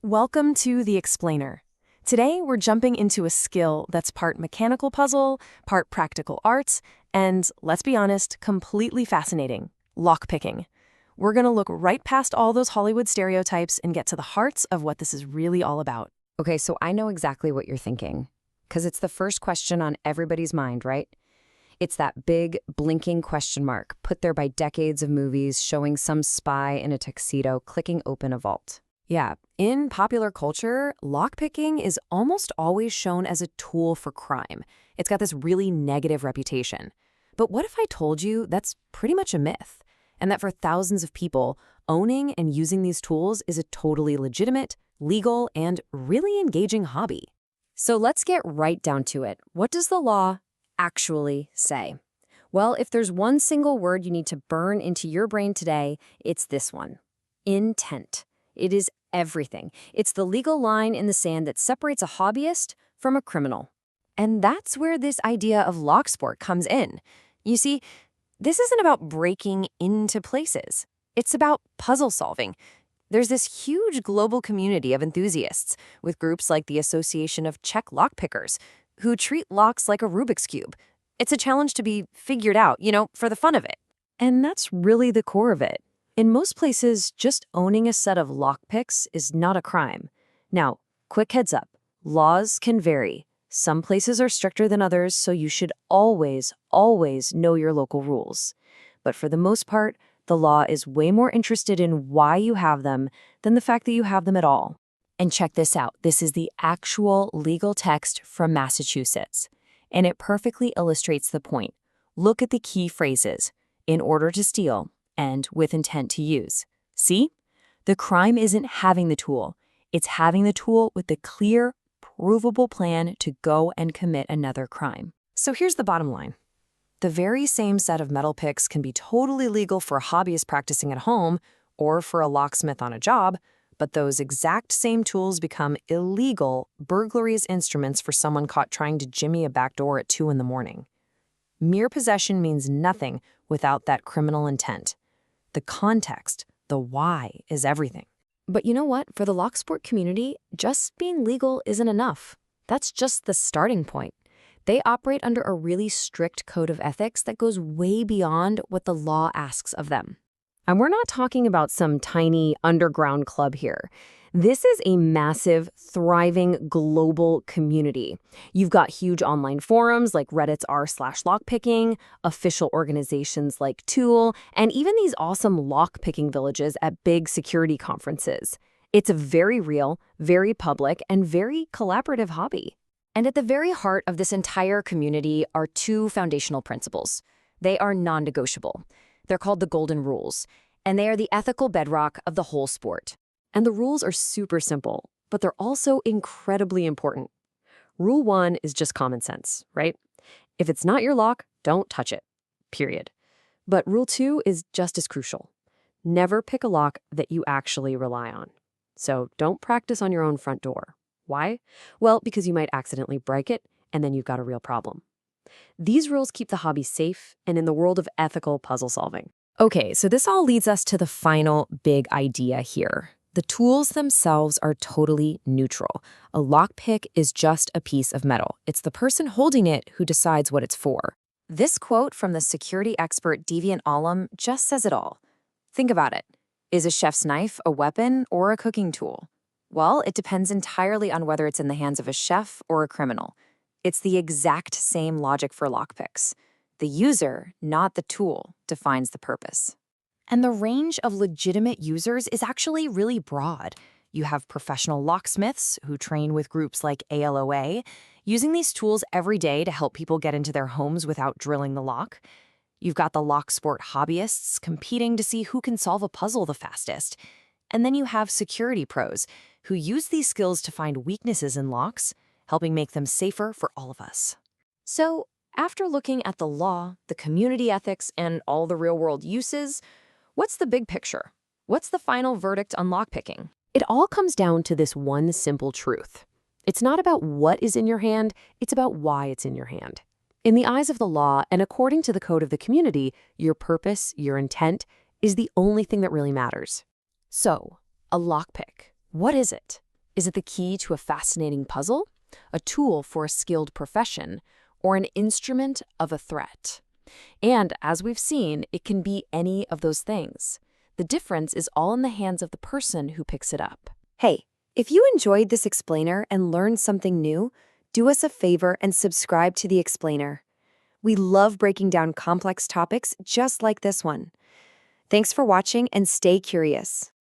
Welcome to The Explainer. Today, we're jumping into a skill that's part mechanical puzzle, part practical art, and, let's be honest, completely fascinating: lockpicking. We're going to look right past all those Hollywood stereotypes and get to the heart of what this is really all about. Okay, so I know exactly what you're thinking, because it's the first question on everybody's mind, right? It's that big, blinking question mark put there by decades of movies showing some spy in a tuxedo clicking open a vault. Yeah, in popular culture, lockpicking is almost always shown as a tool for crime. It's got this really negative reputation. But what if I told you that's pretty much a myth, and that for thousands of people, owning and using these tools is a totally legitimate, legal, and really engaging hobby? So let's get right down to it. What does the law actually say? Well, if there's one single word you need to burn into your brain today, it's this one: intent. It is everything. It's the legal line in the sand that separates a hobbyist from a criminal. And that's where this idea of lock sport comes in. You see, this isn't about breaking into places. It's about puzzle solving. There's this huge global community of enthusiasts, with groups like the Association of Czech Lockpickers, who treat locks like a Rubik's Cube. It's a challenge to be figured out, for the fun of it. And that's really the core of it. In most places, just owning a set of lockpicks is not a crime. Now, quick heads up, laws can vary. Some places are stricter than others, so you should always know your local rules. But for the most part, the law is way more interested in why you have them than the fact that you have them at all. And check this out. This is the actual legal text from Massachusetts, and it perfectly illustrates the point. Look at the key phrases: in order to steal, and with intent to use. See? The crime isn't having the tool. It's having the tool with the clear, provable plan to go and commit another crime. So here's the bottom line. The very same set of metal picks can be totally legal for a hobbyist practicing at home or for a locksmith on a job, but those exact same tools become illegal burglary instruments for someone caught trying to jimmy a back door at 2 in the morning. Mere possession means nothing without that criminal intent. The context, the why, is everything. But you know what? For the lock sport community, just being legal isn't enough. That's just the starting point. They operate under a really strict code of ethics that goes way beyond what the law asks of them. And we're not talking about some tiny underground club here. This is a massive, thriving global community. You've got huge online forums like Reddit's r/lockpicking, official organizations like Tool, and even these awesome lockpicking villages at big security conferences. It's a very real, very public, and very collaborative hobby. And at the very heart of this entire community are two foundational principles. They are non-negotiable. They're called the Golden Rules, and they are the ethical bedrock of the whole sport. And the rules are super simple, but they're also incredibly important. Rule 1 is just common sense, right? If it's not your lock, don't touch it, period. But Rule 2 is just as crucial. Never pick a lock that you actually rely on. So don't practice on your own front door. Why? Well, because you might accidentally break it, and then you've got a real problem. These rules keep the hobby safe and in the world of ethical puzzle solving. Okay, so this all leads us to the final big idea here. The tools themselves are totally neutral. A lockpick is just a piece of metal. It's the person holding it who decides what it's for. This quote from the security expert Deviant Ollam just says it all. Think about it. Is a chef's knife a weapon or a cooking tool? Well, it depends entirely on whether it's in the hands of a chef or a criminal. It's the exact same logic for lockpicks. The user, not the tool, defines the purpose. And the range of legitimate users is actually really broad. You have professional locksmiths who train with groups like ALOA, using these tools every day to help people get into their homes without drilling the lock. You've got the lock sport hobbyists competing to see who can solve a puzzle the fastest. And then you have security pros who use these skills to find weaknesses in locks, helping make them safer for all of us. So, after looking at the law, the community ethics, and all the real-world uses, what's the big picture? What's the final verdict on lockpicking? It all comes down to this one simple truth. It's not about what is in your hand, it's about why it's in your hand. In the eyes of the law, and according to the code of the community, your purpose, your intent, is the only thing that really matters. So, a lockpick, what is it? Is it the key to a fascinating puzzle, a tool for a skilled profession, or an instrument of a threat? And as we've seen, it can be any of those things. The difference is all in the hands of the person who picks it up. Hey, if you enjoyed this explainer and learned something new, do us a favor and subscribe to the explainer. We love breaking down complex topics just like this one. Thanks for watching and stay curious.